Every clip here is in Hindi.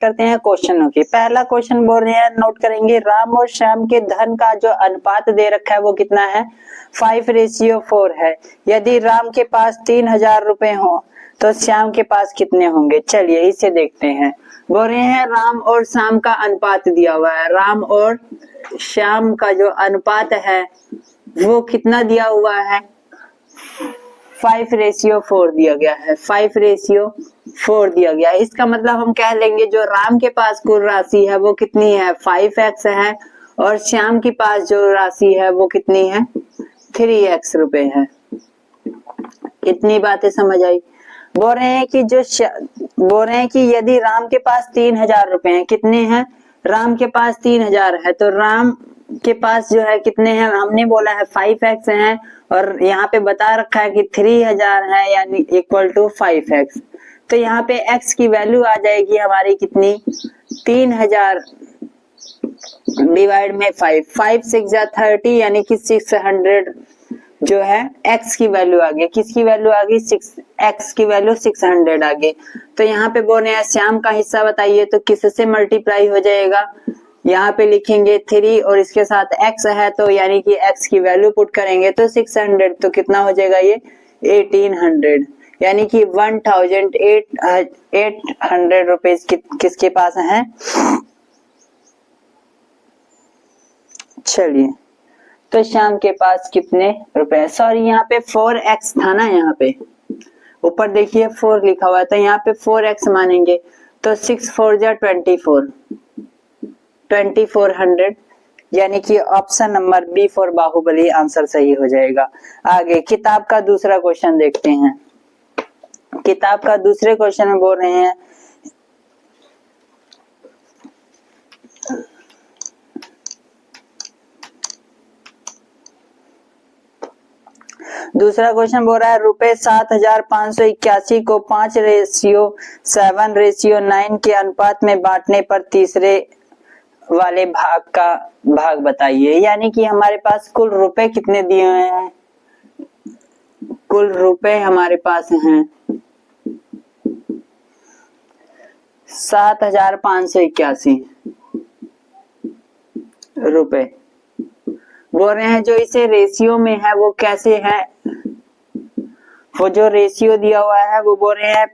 करते हैं क्वेश्चनों की। पहला क्वेश्चन बोल रहे हैं, नोट करेंगे, राम और श्याम के धन का जो अनुपात दे रखा है वो कितना है, 5:4 है। यदि राम के पास 3,000 रुपए हो तो श्याम के पास कितने होंगे। चलिए इसे देखते हैं। बोल रहे हैं राम और श्याम का अनुपात दिया हुआ है, राम और श्याम का जो अनुपात है वो कितना दिया हुआ है, 5:4 दिया गया है, 5:4 दिया गया है। इसका मतलब हम कह लेंगे जो राम के पास कुल राशि है वो कितनी है, 5x है, और श्याम के पास जो राशि है वो कितनी है, 3x रुपए है। इतनी बातें समझ आई। बोल रहे हैं कि यदि राम के पास 3,000 रुपए हैं, कितने हैं, राम के पास 3,000 है, तो राम के पास जो है कितने हैं, हमने बोला है 5x है, और यहाँ पे बता रखा है कि 3,000 है, यानी इक्वल टू 5x। तो यहाँ पे x की वैल्यू आ जाएगी हमारी कितनी, 3,000 डिवाइड में 5 6 जा 30, यानी कि 600 जो है x की वैल्यू आ गई। किसकी वैल्यू आ गई, x की वैल्यू 600 आ गई। तो यहाँ पे बोल रहे हैं श्याम का हिस्सा बताइए, तो किससे मल्टीप्लाई हो जाएगा, यहाँ पे लिखेंगे 3 और इसके साथ x है, तो यानी कि x की वैल्यू पुट करेंगे तो 600, तो कितना हो जाएगा ये 1800, यानी कि 1,800 रुपीज किसके पास है। चलिए तो श्याम के पास कितने रुपए, सॉरी यहाँ पे 4x था ना, यहाँ पे ऊपर देखिए 4 लिखा हुआ है, तो यहाँ पे 4x मानेंगे, तो 6 4 जा 2400, यानी कि option number B for Baahubali answer सही हो जाएगा। आगे किताब का दूसरा क्वेश्चन देखते हैं। किताब का दूसरे क्वेश्चन में बोल रहे हैं, दूसरा क्वेश्चन बोल रहा है, रुपए 7,581 को 5:7:9 के अनुपात में बांटने पर तीसरे वाले भाग का भाग बताइए। यानी कि हमारे पास कुल रुपए कितने दिए हुए हैं, कुल रुपए हमारे पास हैं 7,581 रुपए। बोल रहे हैं जो इसे रेशियो में है वो कैसे है, वो जो रेशियो दिया हुआ है वो बोल रहे हैं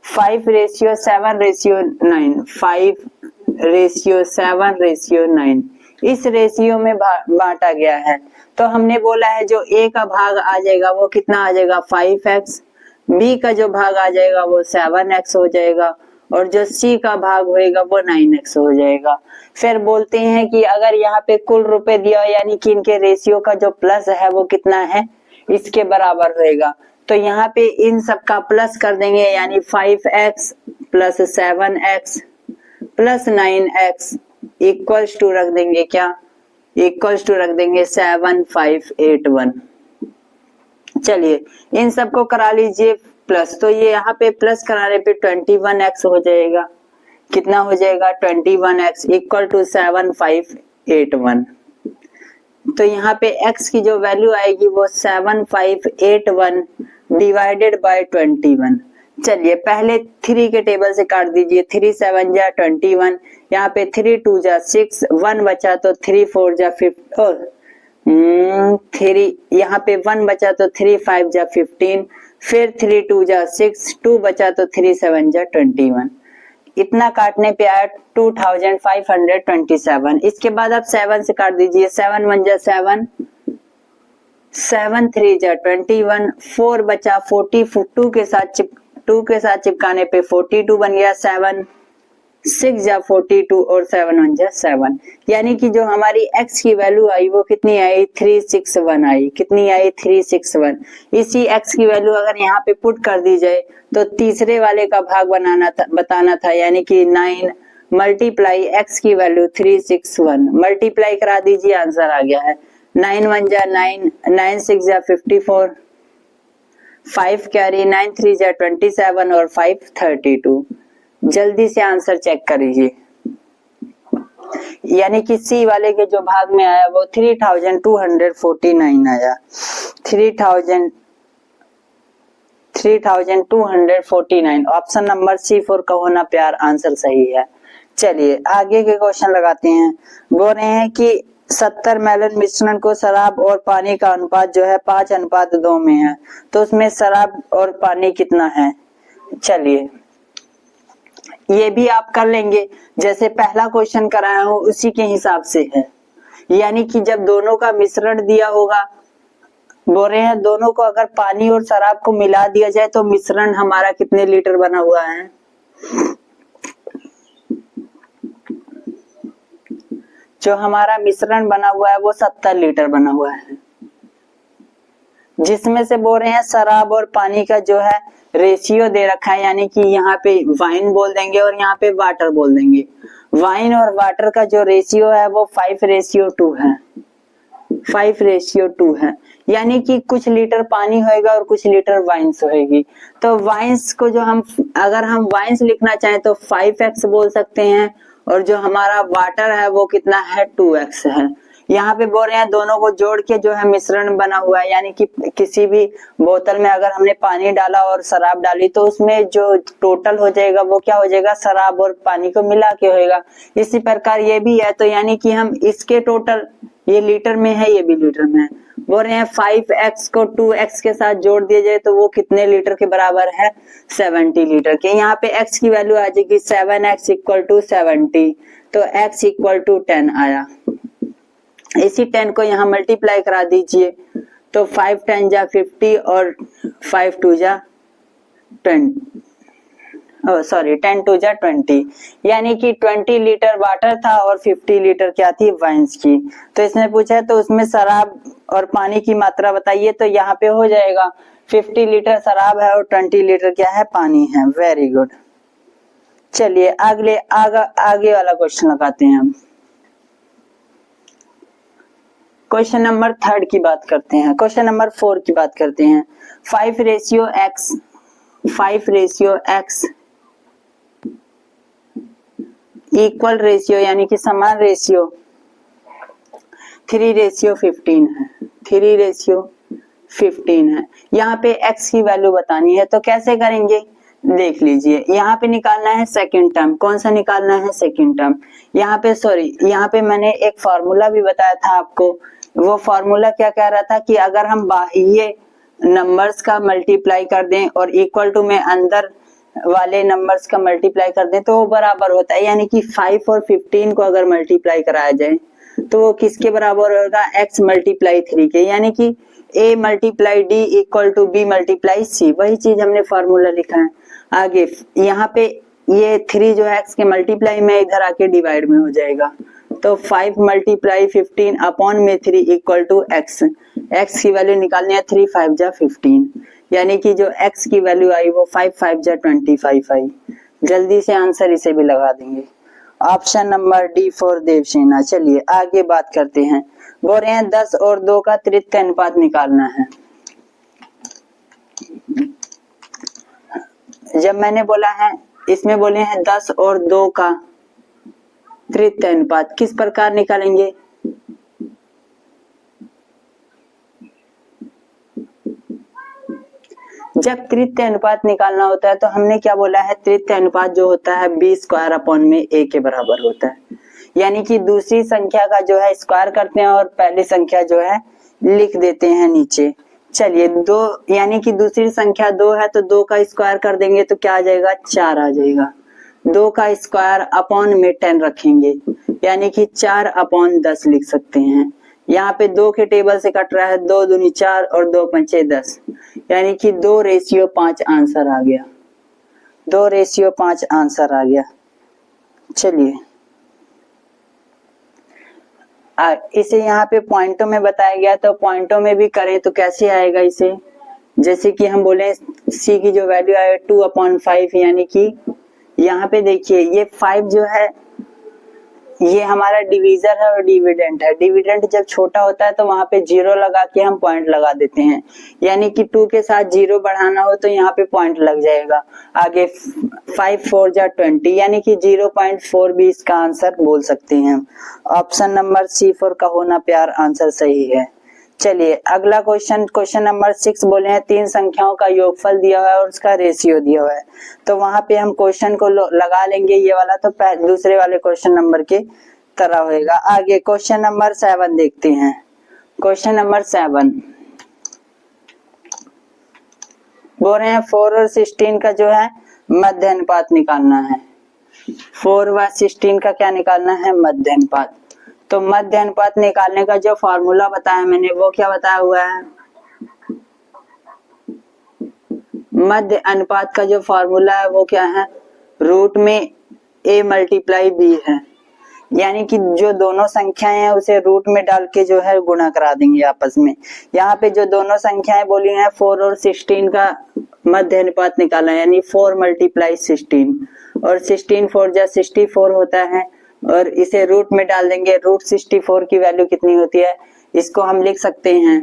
5:7:9, 5:7:9 इस रेशियो में बांटा गया है। तो हमने बोला है जो a का भाग आ जाएगा वो कितना आ जाएगा 5x, b का जो भाग आ जाएगा वो 7x हो जाएगा, और जो c का भाग होएगा वो 9x हो जाएगा। फिर बोलते हैं कि अगर यहाँ पे कुल रुपए दिया हो, यानी कि इनके रेशियो का जो प्लस है वो कितना है, इसके बराबर होएगा। तो यहाँ पे इन सब का प्लस कर देंगे, यानी 5x plus 7x plus 9x equals to रख देंगे, क्या इक्वल्स टू रख देंगे 7581। चलिए इन सबको करा लीजिए प्लस, तो ये यहाँ पे प्लस कराने पे 21x हो जाएगा। कितना हो जाएगा 21x इक्वल टू 7581। तो यहाँ पे x की जो वैल्यू आएगी वो 7581 डिवाइडेड बाय 21। चलिए पहले 3 के टेबल से काट दीजिए, 3 7 जा 21, यहाँ पे 3 2 जा 6, 1 बचा तो 3 4 जा 3, यहाँ पे 1 बचा तो 3 5 जा 15, फिर 3 2 जा 6, 2 बचा तो 3 7 जा 21। इतना काटने पे आया 2527। इसके बाद आप 7 से काट दीजिए, 7 1 जा 7, 7 3 जा 21, 4 बचा 40, 2 के साथ चिपकाने पे 42 बन गया, 7 6 जा 42 और 7 1 जा 7, यानी कि जो हमारी x की वैल्यू आई वो कितनी आई 361 आई। कितनी आई 361। इसी x की वैल्यू अगर यहाँ पे पुट कर दी जाए तो तीसरे वाले का भाग बताना था, यानी कि 9 मल्टीप्लाई x की वैल्यू 361 मल्टीप्लाई करा दीजिए, आंसर आ गया है 9 1 जा 9, 9 6 जा 54, 5 कैरी, 9 3 जा 27 और 5 32। जल्दी से आंसर चेक करिए, यानी कि सी वाले के जो भाग में आया वो 3249 आया, 3249। ऑप्शन नंबर सी फोर कहो ना प्यार आंसर सही है। चलिए आगे के क्वेश्चन लगाते हैं। बोल रहे हैं कि 70 मैलन मिश्रण को शराब और पानी का अनुपात जो है 5:2 में है, तो उसमें शराब और पानी कितना है। चलिए ये भी आप कर लेंगे, जैसे पहला क्वेश्चन कराया हूं उसी के हिसाब से है। यानी कि जब दोनों का मिश्रण दिया होगा, बोल रहे हैं दोनों को अगर पानी और शराब को मिला दिया जाए तो मिश्रण हमारा कितने लीटर बना हुआ है। जो हमारा मिश्रण बना हुआ है वो 70 लीटर बना हुआ है, जिसमें से बोल रहे हैं शराब और पानी का जो है रेशियो दे रखा है, यानी कि यहाँ पे वाइन बोल देंगे और यहाँ पे वाटर बोल देंगे। वाइन और वाटर का जो रेशियो है वो 5:2 है, 5:2 है। यानी कि कुछ लीटर पानी होएगा और कुछ लीटर वाइन्स होएगी। तो वाइन्स को जो हम अगर हम वाइन्स लिखना चाहें तो 5x बोल सकते हैं, और जो हमारा वाटर है वो कितना है 2x है। यहाँ पे बोल रहे हैं दोनों को जोड़ के जो है मिश्रण बना हुआ है, यानी कि किसी भी बोतल में अगर हमने पानी डाला और शराब डाली तो उसमें जो टोटल हो जाएगा वो क्या हो जाएगा, शराब और पानी को मिला के होएगा। इसी प्रकार ये भी है, तो यानी कि हम इसके टोटल, ये लीटर में है ये भी लीटर में है। बोल रहे हैं 5x को 2x के साथ जोड़ दिया जाए तो वो कितने लीटर के बराबर है, 70 लीटर के। यहाँ पे x की वैल्यू आ जाएगी 7x = 70, तो x = 10 आया। इसी 10 को यहाँ मल्टीप्लाई करा दीजिए, तो 5 10 जा 50 और 5 2 जा 10 10 2 जा 20, यानी कि 20 लीटर वाटर था और 50 लीटर क्या थी, वाइन्स की। तो इसने पूछा है तो उसमें शराब और पानी की मात्रा बताइए, तो यहाँ पे हो जाएगा 50 लीटर शराब है और 20 लीटर क्या है, पानी है। Very good. चलिए आगे वाला क्वेश्चन लगाते हैं हम। क्वेश्चन नंबर 3 की बात करते हैं, क्वेश्चन नंबर 4 की बात करते हैं। 5:x इक्वल रेशियो यानी कि समान रेशियो 3:15 है, 3:15 है। यहाँ पे x की वैल्यू बतानी है, तो कैसे करेंगे देख लीजिए। यहाँ पे निकालना है सेकंड टर्म। कौन सा निकालना है, सेकंड टर्म। यहाँ पे मैंने एक फॉर्मूला भी बताया था आपको। वो फॉर्मूला क्या कह रहा था कि अगर हम बाह्य नंबर्स का मल्टीप्लाई कर दें और इक्वल टू में अंदर वाले नंबर्स का मल्टीप्लाई कर दें तो वो बराबर होता है। यानी कि 5 और 15 को अगर मल्टीप्लाई कराया जाए तो वो किसके बराबर होगा, x × 3 के। यानी कि a × d = b × c। वही चीज हमने फॉर्मूला लिखा है। आगे यहाँ पे ये 3 जो है x के मल्टीप्लाई में इधर आके डिवाइड में हो जाएगा, तो 5 × 15 अपॉन में 3 = x। x की वैल्यू निकालनी है, 3 5 जा 15, यानी कि जो x की वैल्यू आई वो 5 5 जा 25 आई। जल्दी से आंसर इसे भी लगा देंगे। Option number D for Devasena. चलिए आगे बात करते हैं। बोल रहे हैं 10 और 2 का तृतीय अनुपात निकालना है। जब मैंने बोला है इसमें बोले हैं 10 और 2 का तृतीय अनुपात, किस प्रकार निकालेंगे। जब तृतीय अनुपात निकालना होता है तो हमने क्या बोला है, तृतीय अनुपात जो होता है b²/a के बराबर होता है। यानी कि दूसरी संख्या का जो है स्क्वायर करते हैं और पहली संख्या जो है लिख देते हैं नीचे। चलिए 2 यानी कि दूसरी संख्या 2 है तो 2 का स्क्वायर कर देंगे तो क्या आ जाएगा, 4 आ जाएगा। 2 का स्क्वायर अपॉन में 10 रखेंगे, यानी कि 4/10 लिख सकते हैं। यहाँ पे 2 के टेबल से कट रहा है, 2 दूनी 4 और 2 पंचे 10, यानी कि 2:5 आंसर आ गया। 2:5 आंसर आ गया। चलिए इसे यहाँ पे पॉइंटों में बताया गया, तो पॉइंटों में भी करें तो कैसे आएगा इसे। जैसे कि हम बोले c की जो वैल्यू आए 2/5, यानी कि यहाँ पे देखिए ये 5 जो है ये हमारा डिवीजर है और डिविडेंड है। डिविडेंड जब छोटा होता है तो वहां पे 0 लगा के हम पॉइंट लगा देते हैं, यानी कि 2 के साथ 0 बढ़ाना हो तो यहाँ पे पॉइंट लग जाएगा। आगे 5 4 जा 20, यानी कि 0.4 भी इसका आंसर बोल सकते हैं हम। ऑप्शन नंबर C4 का होना प्यार आंसर सही है। चलिए अगला क्वेश्चन नंबर 6 बोले हैं 3 संख्याओं का योगफल दिया हुआ है और उसका रेशियो दिया हुआ है। तो वहां पे हम क्वेश्चन को लगा लेंगे ये वाला, तो दूसरे वाले क्वेश्चन नंबर के तरह होएगा। आगे क्वेश्चन नंबर 7 देखते हैं। क्वेश्चन नंबर 7 बोल रहे हैं 4 और 16 का जो है मध्य अनुपात निकालना है। 4 व 16 का क्या निकालना है? मध्य अनुपात। तो मध्य अनुपात निकालने का जो फॉर्मूला बताया मैंने वो क्या बताया हुआ है? मध्य अनुपात का जो फॉर्मूला है वो क्या है? रूट में a मल्टीप्लाई b है, यानी कि जो दोनों संख्याएं हैं उसे रूट में डाल के जो है गुणा करा देंगे आपस में। यहाँ पे जो दोनों संख्याएं बोली हैं 4 और 16 का मध्य अनुपात निकालना है, यानी 4 मल्टीप्लाई 16 और 16 4 जा 64 होता है और इसे रूट में डाल देंगे। रूट 64 की वैल्यू कितनी होती है? इसको हम लिख सकते हैं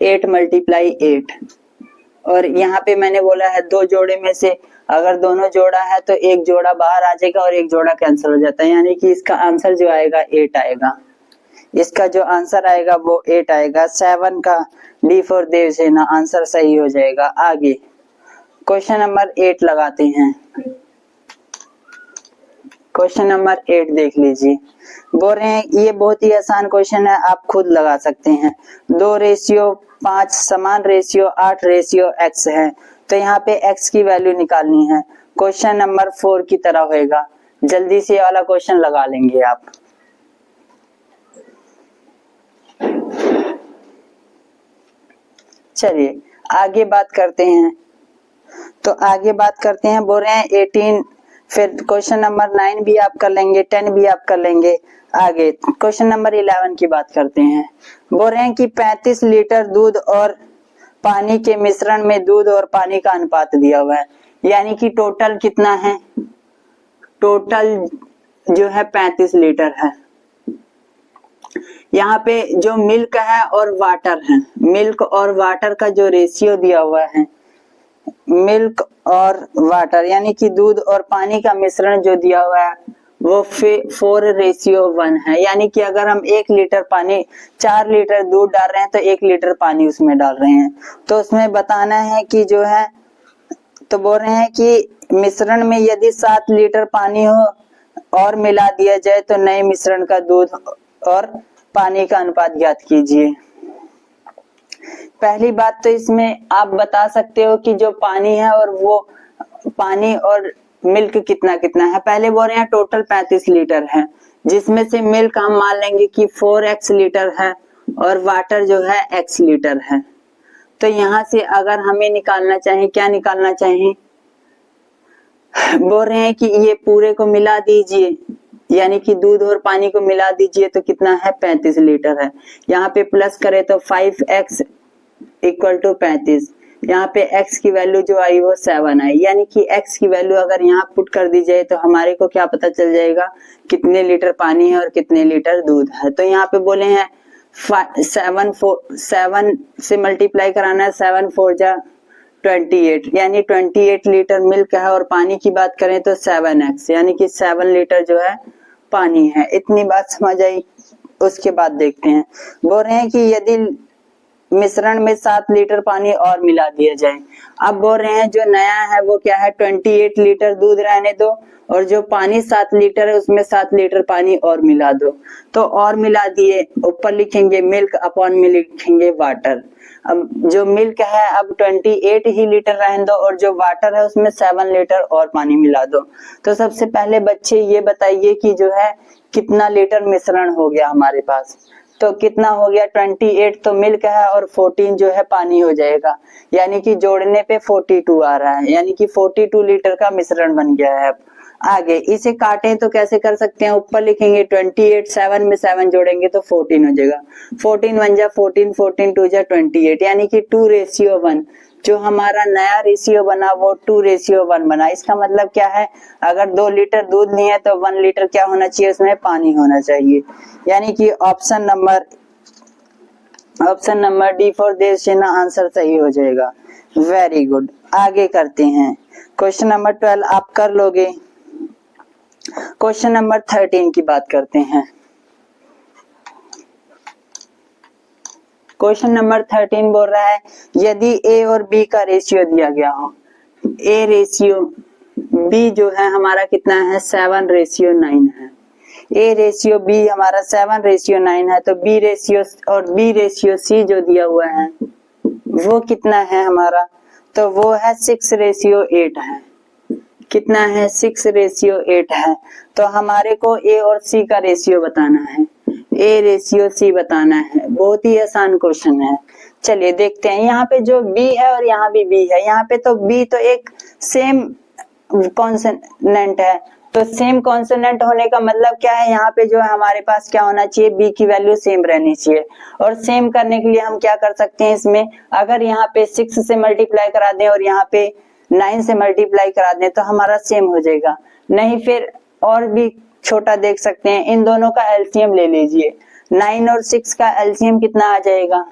8 मल्टीप्लाई 8। और यहाँ पे मैंने बोला है दो जोड़े में से अगर दोनों जोड़ा है तो एक जोड़ा बाहर आ जाएगा और एक जोड़ा कैंसिल हो जाता है, यानी कि इसका आंसर जो आएगा 8 आएगा। इसका जो आंसर आएगा वो 8 आएगा। 7 का डी फॉर देवसेना आंसर सही हो जाएगा। आगे क्वेश्चन नंबर 8 लगाते हैं। क्वेश्चन नंबर 8 देख लीजिए। बोल रहे हैं ये बहुत ही आसान क्वेश्चन है, आप खुद लगा सकते हैं। 2:5 समान रेशियो 8:x है, तो यहाँ पे x की वैल्यू निकालनी है। क्वेश्चन नंबर 4 की तरह होएगा। जल्दी से वाला क्वेश्चन लगा लेंगे आप। चलिए आगे बात करते हैं। तो आगे बात करते हैं। बोल रहे हैं 18, फिर क्वेश्चन नंबर 9 भी आप कर लेंगे, 10 भी आप कर लेंगे। आगे क्वेश्चन नंबर 11 की बात करते हैं। बोल रहे हैं कि 35 लीटर दूध और पानी के मिश्रण में दूध और पानी का अनुपात दिया हुआ है, यानी कि टोटल कितना है? टोटल जो है 35 लीटर है। यहाँ पे जो मिल्क है और वाटर है, मिल्क और वाटर का जो रेशियो दिया हुआ है, मिल्क और वाटर यानी कि दूध और पानी का मिश्रण जो दिया हुआ है वो 4:1 है, यानी कि अगर हम 1 लीटर पानी 4 लीटर दूध डाल रहे हैं तो 1 लीटर पानी उसमें डाल रहे हैं। तो उसमें बताना है कि जो है, तो बोल रहे हैं कि मिश्रण में यदि 7 लीटर पानी हो और मिला दिया जाए तो नए मिश्रण का दूध और पानी का अनुपात ज्ञात कीजिए। पहली बात तो इसमें आप बता सकते हो कि जो पानी है और वो पानी और मिल्क कितना कितना है। पहले बोल रहे हैं टोटल 35 लीटर है, जिसमें से मिल्क हम मान लेंगे कि 4x लीटर है और वाटर जो है x लीटर है। तो यहाँ से अगर हमें निकालना चाहे, क्या निकालना चाहे? बोल रहे हैं कि ये पूरे को मिला दीजिए, यानी कि दूध और पानी को मिला दीजिए तो कितना है? 35 लीटर है। यहाँ पे प्लस करें तो 5x = 35। यहाँ पे x की वैल्यू जो आई वो 7 आई, यानी कि x की वैल्यू अगर यहाँ पुट कर दी जाए तो हमारे को क्या पता चल जाएगा? कितने लीटर पानी है और कितने लीटर दूध है। तो यहाँ पे बोले हैं 7 से मल्टीप्लाई कराना है, 7 4 जा 28, यानी 28 लीटर मिल्क है और पानी की बात करें तो 7x, यानी कि 7 लीटर जो है पानी है। इतनी बात समझ आई। उसके बाद देखते हैं। बोल रहे हैं कि यदि मिश्रण में 7 लीटर पानी और मिला दिया जाए। अब बोल रहे हैं जो नया है वो क्या है? 28 लीटर दूध रहने दो और जो पानी 7 लीटर है उसमें 7 लीटर पानी और मिला दो। तो और मिला दिए, ऊपर लिखेंगे मिल्क, अपॉन में लिखेंगे वाटर। अब जो मिल्क है अब 28 ही लीटर रहने दो और जो वाटर है उसमें 7 लीटर और पानी मिला दो। तो सबसे पहले बच्चे ये बताइए कि जो है कितना लीटर मिश्रण हो गया हमारे पास? तो कितना हो गया? 28 तो मिल्क है और 14 जो है पानी हो जाएगा, यानी कि जोड़ने पे 42 आ रहा है, यानी कि 42 लीटर का मिश्रण बन गया है। अब आगे इसे काटें तो कैसे कर सकते हैं? ऊपर लिखेंगे 28, 7 में 7 जोड़ेंगे तो 14 हो जाएगा। 14 1 जा 14, 14 2 जा 28, यानी कि 2:1। जो हमारा नया रेशियो बना वो 2:1 बना। इसका मतलब क्या है? अगर 2 लीटर दूध लिए तो 1 लीटर क्या होना चाहिए? उसमें पानी होना चाहिए, यानी कि option number D for Devasena answer सही हो जाएगा। Very good. आगे करते हैं। क्वेश्चन नंबर 12 आप कर लोगे। क्वेश्चन नंबर 13 की बात करते हैं। क्वेश्चन नंबर 13 बोल रहा है यदि ए और बी का रेशियो दिया गया हो, ए रेशियो बी जो है हमारा कितना है 7:9 है, ए रेशियो बी हमारा 7:9 है, तो बी रेशियो और बी रेशियो सी जो दिया हुआ है वो कितना है हमारा, तो वो है 6:8 है। कितना है 6:8 है। तो हमारे को ए और सी का रेशियो बताना है, ए रेशियो सी बताना है। बहुत ही आसान क्वेश्चन है। चलिए देखते हैं, यहाँ पे जो बी है और यहाँ भी बी है, यहाँ पे तो बी तो एक सेम कॉन्सोनेंट है, तो सेम कॉन्सोनेंट होने का मतलब क्या है, यहाँ पे जो है हमारे पास क्या होना चाहिए, बी की वैल्यू सेम रहनी चाहिए। और सेम करने के लिए हम क्या कर सकते हैं इसमें, अगर यहाँ पे 6 से मल्टीप्लाई करा दें और यहाँ पे 9 से मल्टीप्लाई करा दें तो हमारा सेम हो जाएगा। नहीं फिर और भी छोटा देख सकते हैं, इन दोनों का एलसीएम ले लीजिए। 9 और 6 का एलसीएम कितना आ जाएगा,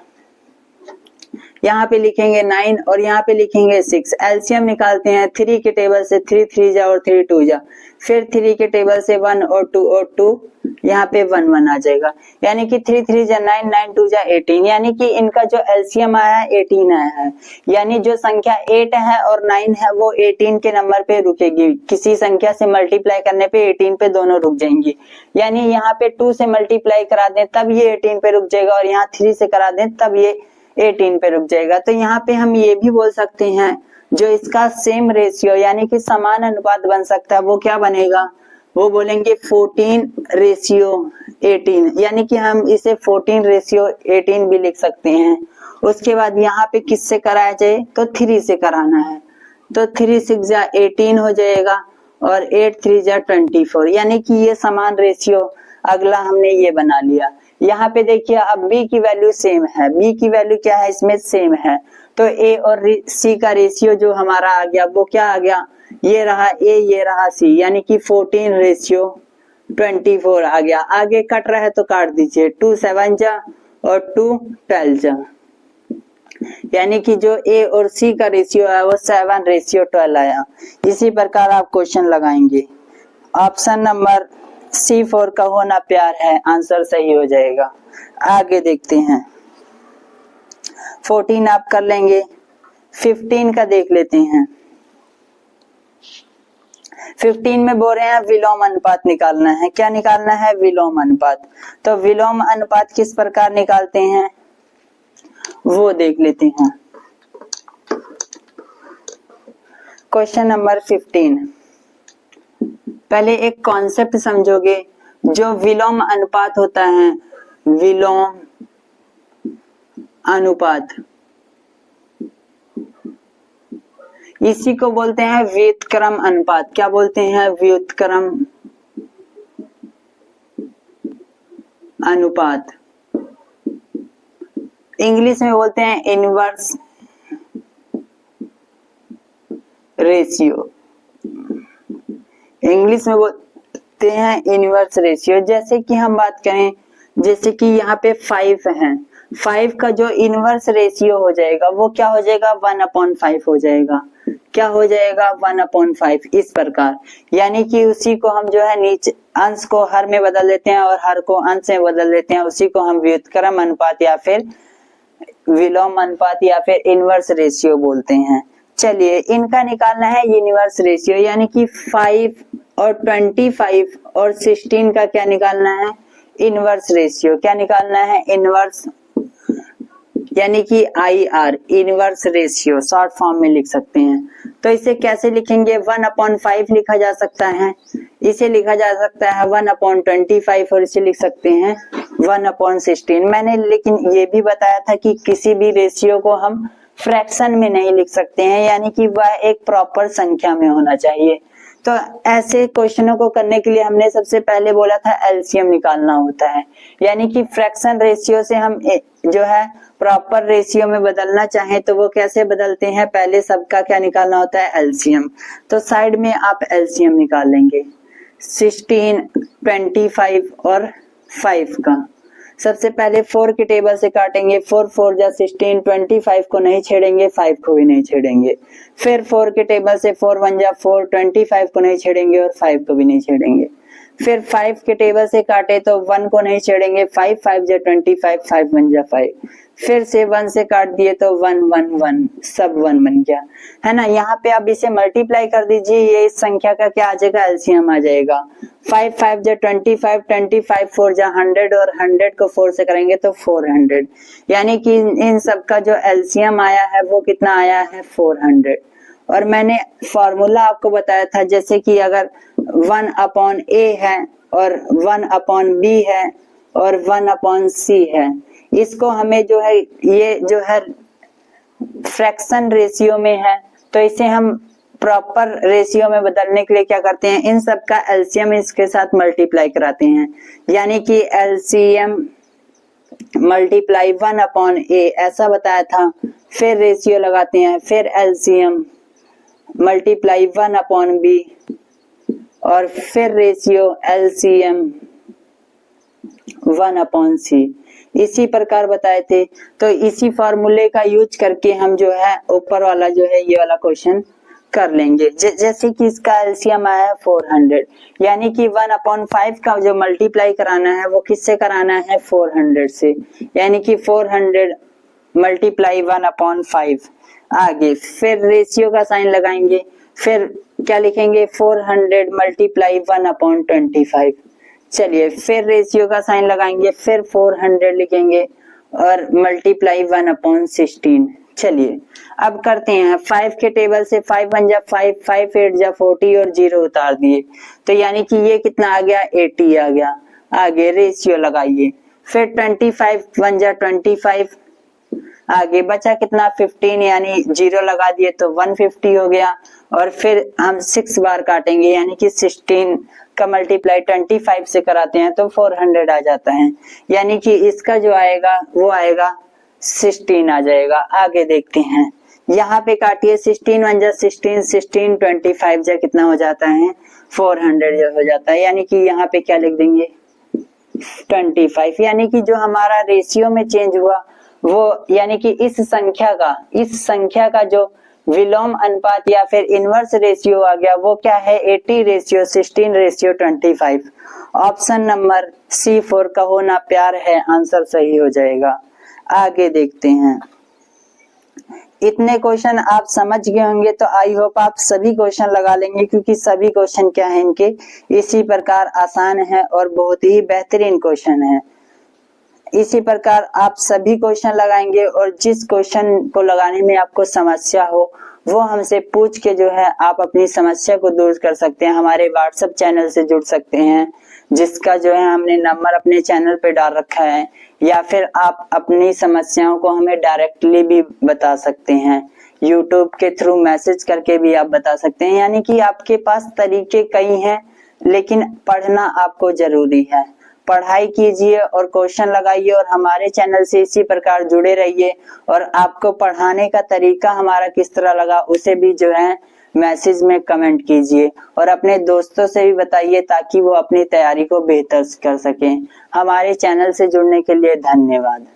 यहाँ पे लिखेंगे 9 और यहाँ पे लिखेंगे 6। एलसीएम निकालते हैं 3 के टेबल से, 3 3 जा और 3 2 जा, फिर 3 के टेबल से 1 और 2 यहाँ पे 1 1 आ जाएगा। यानी कि 3 3 जा 9, 9 2 जा 18, यानी कि इनका जो एलसीएम आया है 18 आया है। यानी जो संख्या 8 है और 9 है वो 18 के नंबर पे रुकेगी, किसी संख्या से मल्टीप्लाई करने पे 18 पे दोनों रुक जाएंगी। यानी यहाँ पे 2 से मल्टीप्लाई करा दें तब ये 18 पे रुक जाएगा और यहाँ 3 से करा दें तब ये 18 पे रुक जाएगा। तो यहाँ पे हम ये भी बोल सकते हैं जो इसका सेम रेशियो यानी कि समान अनुपात बन सकता है वो क्या बनेगा, वो बोलेंगे 14:18, यानी कि हम इसे 14:18 भी लिख सकते हैं। उसके बाद यहाँ पे किससे कराया जाए, तो 3 से कराना है, तो 3 6 जा 18 हो जाएगा और 8 3 जा 24, यानी कि ये समान रेशियो अगला हमने ये बना लिया। यहाँ पे देखिए अब b की वैल्यू सेम है, b की वैल्यू क्या है इसमें सेम है, तो a और c का रेशियो जो हमारा आ गया वो क्या आ गया, ये रहा a ये रहा c, यानी कि 14:24 आ गया। आगे कट रहा है तो काट दीजिए, 2 7 जा और 2 12 जा, यानी कि जो a और c का रेशियो है वो 7:12 आया। इसी प्रकार आप क्वेश्चन लगाएंगे। ऑप्शन नंबर C4 का होना प्यार है आंसर सही हो जाएगा। आगे देखते हैं, 14 आप कर लेंगे, 15 का देख लेते हैं। 15 में बोल रहे हैं विलोम अनुपात निकालना है। क्या निकालना है, विलोम अनुपात। तो विलोम अनुपात किस प्रकार निकालते हैं वो देख लेते हैं। क्वेश्चन नंबर 15, पहले एक कॉन्सेप्ट समझोगे, जो विलोम अनुपात होता है, विलोम अनुपात, इसी को बोलते हैं व्युत्क्रम अनुपात। क्या बोलते हैं, व्युत्क्रम अनुपात। इंग्लिश में बोलते हैं इनवर्स रेशियो, इंग्लिश में बोलते हैं इनवर्स रेशियो। जैसे कि हम बात करें, जैसे कि यहाँ पे 5 है, 5 का जो इनवर्स रेशियो हो जाएगा वो क्या हो जाएगा, 1/5 हो जाएगा। क्या हो जाएगा, 1/5, इस प्रकार। यानी कि उसी को हम जो है नीचे अंश को हर में बदल देते हैं और हर को अंश में बदल देते हैं, उसी को हम व्युत्क्रम अनुपात या फिर विलोम अनुपात या फिर इनवर्स रेशियो बोलते हैं। चलिए इनका निकालना है इनवर्स रेशियो, यानी कि 5 और 25 और 16 का क्या निकालना है, इनवर्स रेशियो। क्या निकालना है, इनवर्स, यानी कि IR, inverse ratio short form में लिख सकते हैं। तो इसे कैसे लिखेंगे, 1/5 लिखा जा सकता है, इसे लिखा जा सकता है 1/25 और इसे लिख सकते हैं 1/16। मैंने लेकिन ये भी बताया था कि किसी भी रेशियो को हम फ्रैक्शन में नहीं लिख सकते हैं, यानी कि वह एक प्रॉपर संख्या में होना चाहिए। तो ऐसे क्वेश्चनों को करने के लिए हमने सबसे पहले बोला था एलसीएम निकालना होता है, यानी कि फ्रैक्शन रेशियो से हम जो है प्रॉपर रेशियो में बदलना चाहें तो वो कैसे बदलते हैं, पहले सबका क्या निकालना होता है, एलसीएम। तो साइड में आप एलसीएम निकाल लेंगे 16, 25 और 5 का। सबसे पहले 4 के टेबल से काटेंगे, 4 4 जा 16, 25 को नहीं छेड़ेंगे, 5 को भी नहीं छेड़ेंगे। फिर 4 के टेबल से 4 1 जा 4, 25 को नहीं छेड़ेंगे और 5 को भी नहीं छेड़ेंगे। फिर 5 के टेबल से काटे तो 1 को नहीं छेड़ेंगे, 5 5 जा 25, 5 1 जा 5, फिर से 1 से काट दिए तो 1 1 1, सब 1 बन गया, है ना। यहाँ पे आप इसे मल्टीप्लाई कर दीजिए, ये इस संख्या का क्या आ जाएगा, एलसीएम आ जाएगा। 5 5 जा 25, 25 4 जा 100 और 100 को 4 से करेंगे तो 400, यानी कि इन सब का जो एलसीएम आया है वो कितना आया है, 400। और मैंने फॉर्मूला आपको बताया था, जैसे कि अगर 1/a है और 1/b है और 1/c है, इसको हमें जो है, ये जो है फ्रैक्शन रेशियो में है, तो इसे हम प्रॉपर रेशियो में बदलने के लिए क्या करते हैं, इन सब का एलसीएम इसके साथ मल्टीप्लाई कराते हैं, यानी कि एलसीएम मल्टीप्लाई 1/a ऐसा बताया था। फिर रेशियो लगाते हैं, फिर एलसीएम मल्टीप्लाई 1/b और फिर रेशियो एलसीएम 1/c, इसी प्रकार बताए थे। तो इसी फॉर्मूले का यूज करके हम जो है ऊपर वाला जो है ये वाला क्वेश्चन कर लेंगे। जैसे कि इसका एलसीएम आया है 400, यानी कि 1/5 का जो मल्टीप्लाई कराना है वो किससे कराना है, 400 से, यानी कि 400 मल्टीप्लाई 1/5। आगे फिर रेशियो का साइन लगाएंगे, फिर क्या लिखेंगे, 400 मल्टीप्लाई 1/25। चलिए फिर रेशियो का साइन लगाएंगे, फिर 400 लिखेंगे और मल्टीप्लाई 1/16। चलिए अब करते हैं, 5 के टेबल से 5 1 जा 5, 5 8 जा 40 और 0 उतार दिए, तो यानी कि ये कितना आ गया, 80 आ गया। आगे रेशियो लगाइए, फिर 25 1 जा 25, आगे बचा कितना, 15, यानी 0 लगा दिए तो 150 हो गया। और फिर हम 6 बार काटेंगे, यानी कि 16 का मल्टीप्लाई 25 से कराते हैं तो 400 आ जाता है, यानी कि इसका जो आएगा वो आएगा 16 आ जाएगा। आगे देखते हैं, यहाँ पे काटिए, 16 1 जा 16, 16 25 जा कितना हो जाता है, 400 जो हो जाता है, यानी कि यहाँ पे क्या लिख देंगे, 25, यानी कि जो हमारा रेशियो में चेंज हुआ वो, यानी कि इस संख्या का जो विलोम अनुपात या फिर इनवर्स रेशियो आ गया वो क्या है, 80:16:25। ऑप्शन नंबर C4 का होना प्यार है आंसर सही हो जाएगा। आगे देखते हैं, इतने क्वेश्चन आप समझ गए होंगे, तो आई होप आप सभी क्वेश्चन लगा लेंगे, क्योंकि सभी क्वेश्चन क्या है इनके इसी प्रकार आसान है और बहुत ही बेहतरीन क्वेश्चन है। इसी प्रकार आप सभी क्वेश्चन लगाएंगे और जिस क्वेश्चन को लगाने में आपको समस्या हो वो हमसे पूछ के जो है आप अपनी समस्या को दूर कर सकते हैं। हमारे व्हाट्सएप चैनल से जुड़ सकते हैं, जिसका जो है हमने नंबर अपने चैनल पे डाल रखा है, या फिर आप अपनी समस्याओं को हमें डायरेक्टली भी बता सकते हैं, यूट्यूब के थ्रू मैसेज करके भी आप बता सकते हैं। यानी कि आपके पास तरीके कई हैं, लेकिन पढ़ना आपको जरूरी है। पढ़ाई कीजिए और क्वेश्चन लगाइए और हमारे चैनल से इसी प्रकार जुड़े रहिए। और आपको पढ़ाने का तरीका हमारा किस तरह लगा उसे भी जो है मैसेज में कमेंट कीजिए और अपने दोस्तों से भी बताइए, ताकि वो अपनी तैयारी को बेहतर कर सकें। हमारे चैनल से जुड़ने के लिए धन्यवाद।